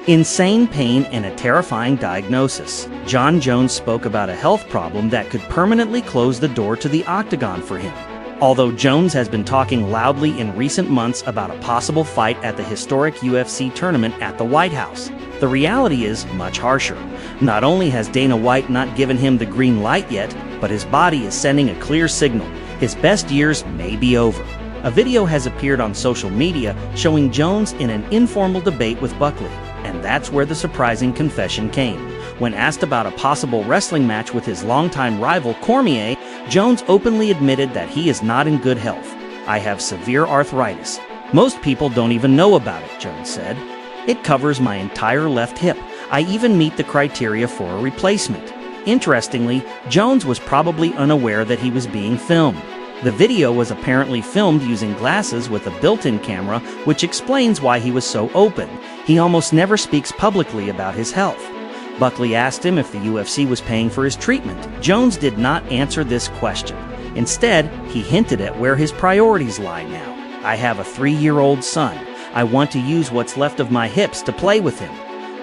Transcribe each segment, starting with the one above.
insane pain, and a terrifying diagnosis. Jon Jones spoke about a health problem that could permanently close the door to the octagon for him. Although Jones has been talking loudly in recent months about a possible fight at the historic UFC tournament at the White House, the reality is much harsher. Not only has Dana White not given him the green light yet, but his body is sending a clear signal. His best years may be over. A video has appeared on social media showing Jones in an informal debate with Buckley, and that's where the surprising confession came. When asked about a possible wrestling match with his longtime rival Cormier, Jones openly admitted that he is not in good health. "I have severe arthritis. Most people don't even know about it," Jones said. "It covers my entire left hip. I even meet the criteria for a replacement." Interestingly, Jones was probably unaware that he was being filmed. The video was apparently filmed using glasses with a built-in camera, which explains why he was so open. He almost never speaks publicly about his health. Buckley asked him if the UFC was paying for his treatment. Jones did not answer this question. Instead, he hinted at where his priorities lie now. "I have a 3-year-old son. I want to use what's left of my hips to play with him."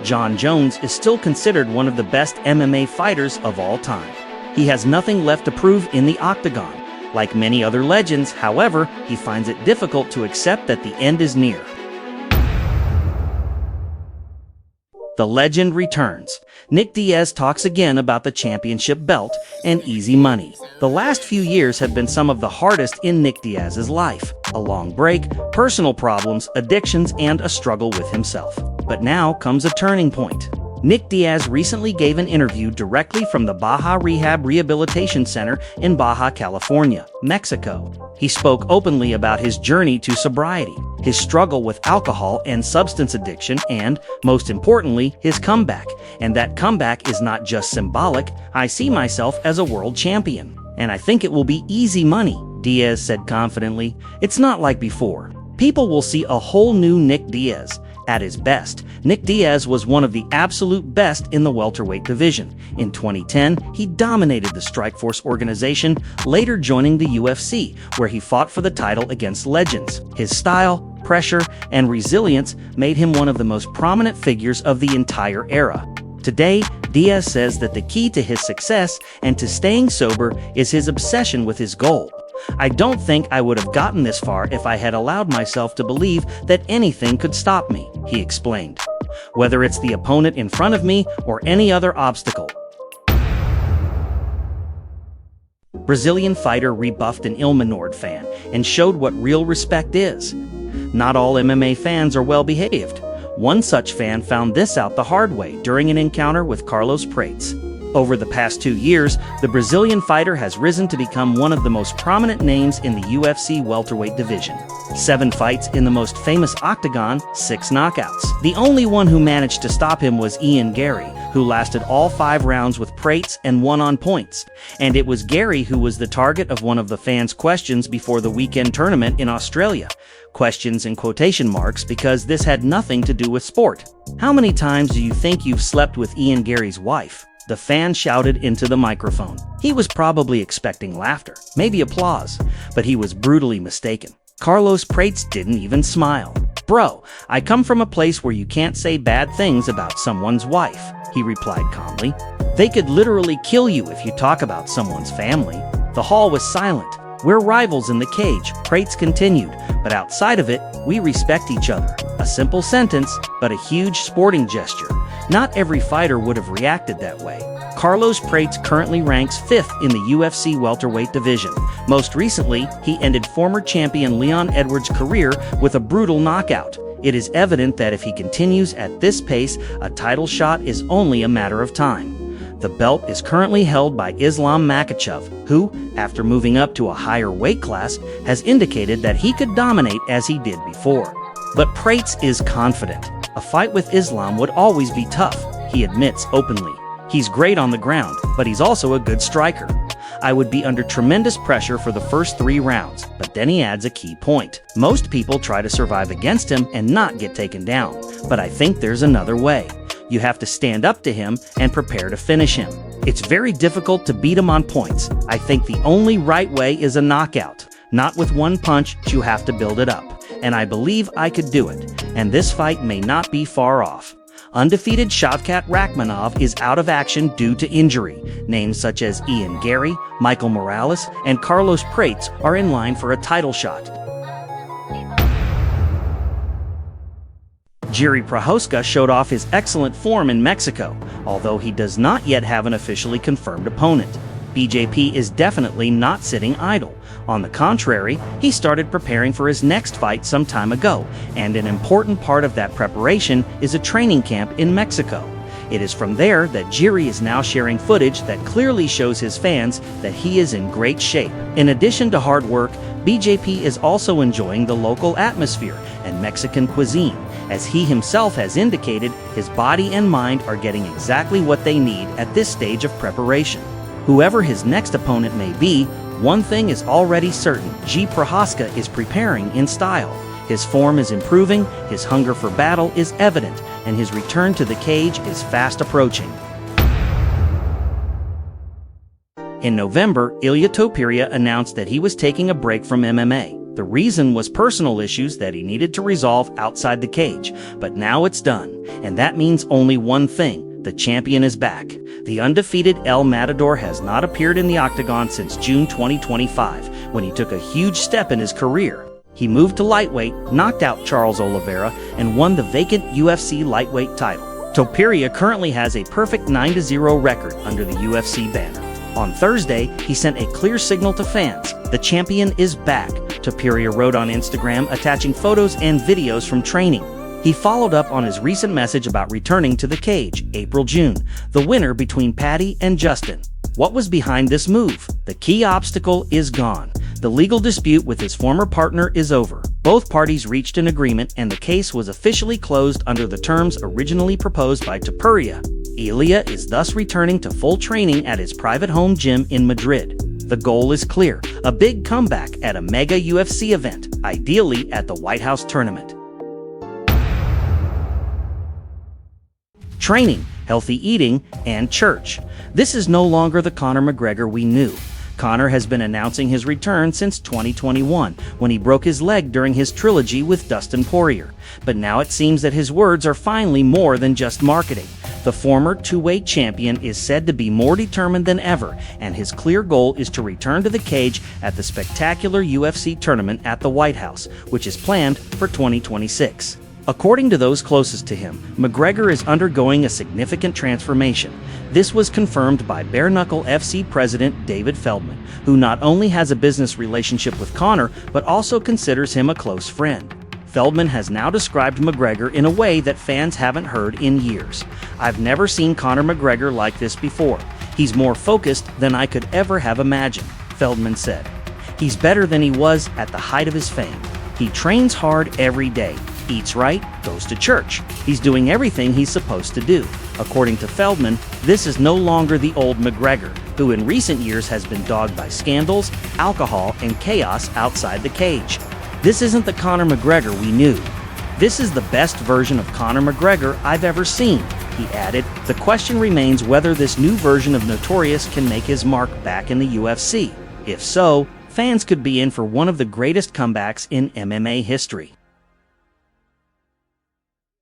Jon Jones is still considered one of the best MMA fighters of all time. He has nothing left to prove in the octagon. Like many other legends, however, he finds it difficult to accept that the end is near. The legend returns. Nick Diaz talks again about the championship belt and easy money. The last few years have been some of the hardest in Nick Diaz's life. A long break, personal problems, addictions, and a struggle with himself. But now comes a turning point. Nick Diaz recently gave an interview directly from the Baja Rehab Rehabilitation Center in Baja California, Mexico. He spoke openly about his journey to sobriety, his struggle with alcohol and substance addiction, and, most importantly, his comeback. And that comeback is not just symbolic. "I see myself as a world champion, and I think it will be easy money," Diaz said confidently. "It's not like before. People will see a whole new Nick Diaz." At his best, Nick Diaz was one of the absolute best in the welterweight division. In 2010, he dominated the Strikeforce organization, later joining the UFC, where he fought for the title against legends. His style, pressure, and resilience made him one of the most prominent figures of the entire era. Today, Diaz says that the key to his success and to staying sober is his obsession with his goal. "I don't think I would have gotten this far if I had allowed myself to believe that anything could stop me," he explained. "Whether it's the opponent in front of me or any other obstacle." Brazilian fighter rebuffed an Il Minord fan and showed what real respect is. Not all MMA fans are well behaved. One such fan found this out the hard way during an encounter with Carlos Prates. Over the past 2 years, the Brazilian fighter has risen to become one of the most prominent names in the UFC welterweight division. 7 fights in the most famous octagon, 6 knockouts. The only one who managed to stop him was Ian Gary, who lasted all 5 rounds with Prates and won on points. And it was Gary who was the target of one of the fans' questions before the weekend tournament in Australia. Questions in quotation marks, because this had nothing to do with sport. "How many times do you think you've slept with Ian Gary's wife?" the fan shouted into the microphone. He was probably expecting laughter, maybe applause, but he was brutally mistaken. Carlos Prates didn't even smile. "Bro, I come from a place where you can't say bad things about someone's wife," he replied calmly. "They could literally kill you if you talk about someone's family." The hall was silent. "We're rivals in the cage," Prates continued, "but outside of it, we respect each other." A simple sentence, but a huge sporting gesture. Not every fighter would have reacted that way. Carlos Prates currently ranks 5th in the UFC welterweight division. Most recently, he ended former champion Leon Edwards' career with a brutal knockout. It is evident that if he continues at this pace, a title shot is only a matter of time. The belt is currently held by Islam Makhachev, who, after moving up to a higher weight class, has indicated that he could dominate as he did before. But Prates is confident. "A fight with Islam would always be tough," he admits openly. "He's great on the ground, but he's also a good striker. I would be under tremendous pressure for the first 3 rounds," but then he adds a key point. "Most people try to survive against him and not get taken down, but I think there's another way. You have to stand up to him and prepare to finish him. It's very difficult to beat him on points. I think the only right way is a knockout. Not with one punch, you have to build it up. And I believe I could do it. And this fight may not be far off. Undefeated Shavkat Rakhmonov is out of action due to injury. Names such as Ian Gary, Michael Morales, and Carlos Prates are in line for a title shot. Jiří Procházka showed off his excellent form in Mexico, although he does not yet have an officially confirmed opponent. BJP is definitely not sitting idle. On the contrary, he started preparing for his next fight some time ago, and an important part of that preparation is a training camp in Mexico. It is from there that Jiří is now sharing footage that clearly shows his fans that he is in great shape. In addition to hard work, BJP is also enjoying the local atmosphere and Mexican cuisine. As he himself has indicated, his body and mind are getting exactly what they need at this stage of preparation. Whoever his next opponent may be, one thing is already certain: Jiří Procházka is preparing in style. His form is improving, his hunger for battle is evident, and his return to the cage is fast approaching. In November, Ilia Topuria announced that he was taking a break from MMA. The reason was personal issues that he needed to resolve outside the cage, but now it's done, and that means only one thing: the champion is back. The undefeated El Matador has not appeared in the octagon since June 2025, when he took a huge step in his career. He moved to lightweight, knocked out Charles Oliveira, and won the vacant UFC lightweight title. Topuria currently has a perfect 9-0 record under the UFC banner. On Thursday, he sent a clear signal to fans: the champion is back, Topuria wrote on Instagram, attaching photos and videos from training. He followed up on his recent message about returning to the cage, April-June, the winner between Paddy and Justin. What was behind this move? The key obstacle is gone. The legal dispute with his former partner is over. Both parties reached an agreement, and the case was officially closed under the terms originally proposed by Topuria. Ilia is thus returning to full training at his private home gym in Madrid. The goal is clear: a big comeback at a mega UFC event, ideally at the White House tournament. Training, healthy eating, and church. This is no longer the Conor McGregor we knew. Conor has been announcing his return since 2021, when he broke his leg during his trilogy with Dustin Poirier. But now it seems that his words are finally more than just marketing. The former two-weight champion is said to be more determined than ever, and his clear goal is to return to the cage at the spectacular UFC tournament at the White House, which is planned for 2026. According to those closest to him, McGregor is undergoing a significant transformation. This was confirmed by Bare Knuckle FC president David Feldman, who not only has a business relationship with Conor, but also considers him a close friend. Feldman has now described McGregor in a way that fans haven't heard in years. "I've never seen Conor McGregor like this before. He's more focused than I could ever have imagined," Feldman said. "He's better than he was at the height of his fame. He trains hard every day, eats right, goes to church. He's doing everything he's supposed to do." According to Feldman, this is no longer the old McGregor, who in recent years has been dogged by scandals, alcohol, and chaos outside the cage. "This isn't the Conor McGregor we knew. This is the best version of Conor McGregor I've ever seen," he added. The question remains whether this new version of Notorious can make his mark back in the UFC. If so, fans could be in for one of the greatest comebacks in MMA history.